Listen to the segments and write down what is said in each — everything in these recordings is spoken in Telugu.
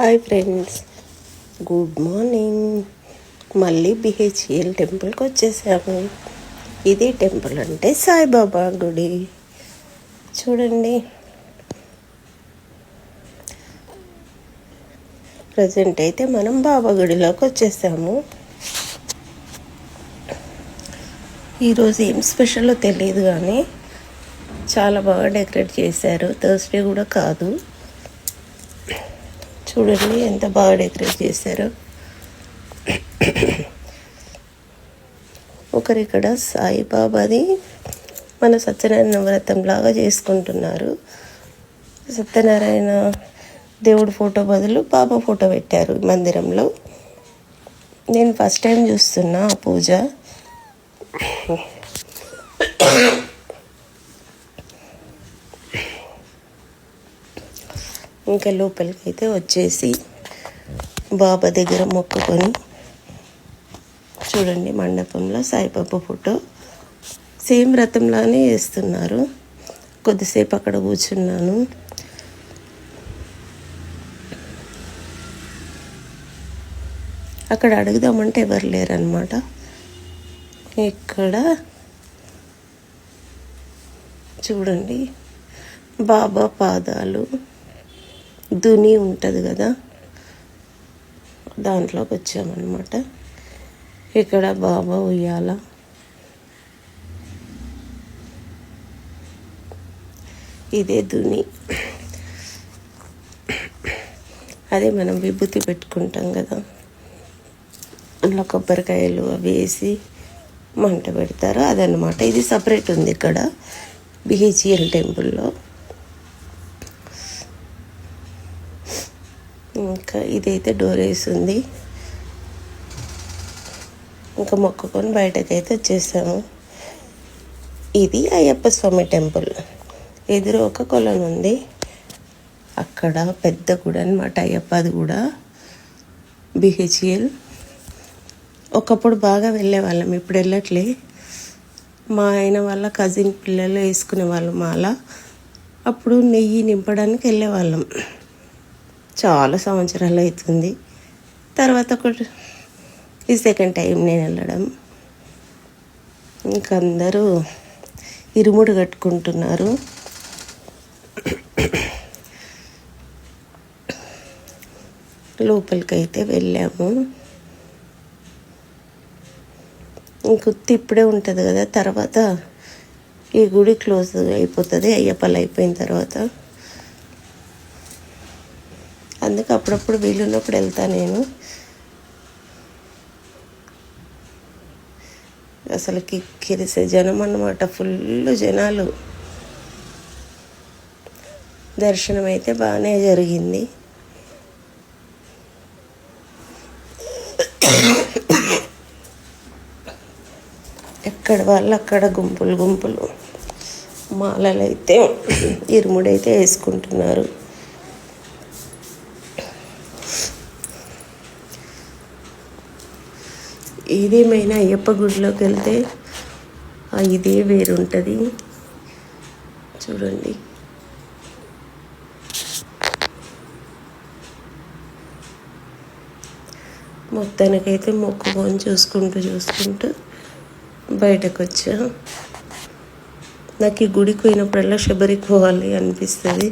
Hi friends, good morning. మళ్ళీ బిహెచ్ఎల్ టెంపుల్కి వచ్చేసాము. ఇది టెంపుల్ అంటే సాయిబాబా గుడి. చూడండి, ప్రజెంట్ అయితే మనం బాబా గుడిలోకి వచ్చేసాము. ఈరోజు ఏం స్పెషల్లో తెలియదు, కానీ చాలా బాగా డెకరేట్ చేశారు. థర్స్డే కూడా కాదు. చూడండి ఎంత బాగా డెకరేట్ చేశారు. ఒకరు ఇక్కడ సాయిబాబాది మన సత్యనారాయణ వ్రతం లాగా చేసుకుంటున్నారు. సత్యనారాయణ దేవుడు ఫోటో బదులు బాబా ఫోటో పెట్టారు మందిరంలో. నేను ఫస్ట్ టైం చూస్తున్నా ఆ పూజ. ఇంకా లోపలికి అయితే వచ్చేసి బాబా దగ్గర మొక్కుకొని, చూడండి మండపంలో సాయిబాబా ఫోటో సేమ్ వ్రతంలానే వేస్తున్నారు. కొద్దిసేపు అక్కడ కూర్చున్నాను. అక్కడ అడుగుదామంటే ఎవరు లేరనమాట. ఇక్కడ చూడండి బాబా పాదాలు, దుని ఉంటుంది కదా, దాంట్లోకి వచ్చామన్నమాట. ఇక్కడ బాబా ఉయ్యాల, ఇదే దుని. అదే మనం విభూతి పెట్టుకుంటాం కదా, అందులో కొబ్బరికాయలు అవి వేసి మంట పెడతారు, అదనమాట. ఇది సపరేట్ ఉంది ఇక్కడ బిహెచ్ఎల్ టెంపుల్లో. ఇంకా ఇదైతే డోర్ వేసి ఉంది. ఇంకా మొక్కుకొని బయటకైతే వచ్చేసాము. ఇది అయ్యప్ప స్వామి టెంపుల్. ఎదురు ఒక కొలను ఉంది, అక్కడ పెద్ద గుడి అనమాట అయ్యప్ప. అది కూడా బిహెచ్ఎల్. ఒకప్పుడు బాగా వెళ్ళే వాళ్ళం, ఇప్పుడు వెళ్ళట్లే. మా ఆయన వాళ్ళ కజిన్ పిల్లలు వేసుకునే వాళ్ళు మాల. అప్పుడు నెయ్యి నింపడానికి వెళ్ళేవాళ్ళం. చాలా సంవత్సరాలు అవుతుంది. తర్వాత ఈ సెకండ్ టైం నేను వెళ్ళడం. ఇంకందరూ ఇరుముడు కట్టుకుంటున్నారు. లోపలికైతే వెళ్ళాము. ఇంకొత్తి ఇప్పుడే ఉంటుంది కదా, తర్వాత ఈ గుడి క్లోజ్ అయిపోతుంది అయ్యప్పలు అయిపోయిన తర్వాత. అందుకే అప్పుడప్పుడు వీలున్నప్పుడు వెళ్తా నేను. అసలు కిక్కిరిసే జనం అన్నమాట, ఫుల్ జనాలు. దర్శనం అయితే బాగానే జరిగింది. ఎక్కడ వాళ్ళు అక్కడ గుంపులు గుంపులు. మాలలు అయితే ఇరుముడైతే వేసుకుంటున్నారు. ఇదేమైనా అయ్యప్ప గుడిలోకి వెళ్తే ఇదే వేరుంటుంది. చూడండి, మొత్తానికైతే మొక్కుకొని చూసుకుంటూ బయటకు వచ్చా. నాకు ఈ గుడికి పోయినప్పుడల్లా శబరికి పోవాలి అనిపిస్తుంది.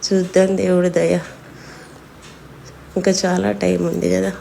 చూద్దాం, దేవుడి దయ. ఇంకా చాలా టైం ఉంది కదా.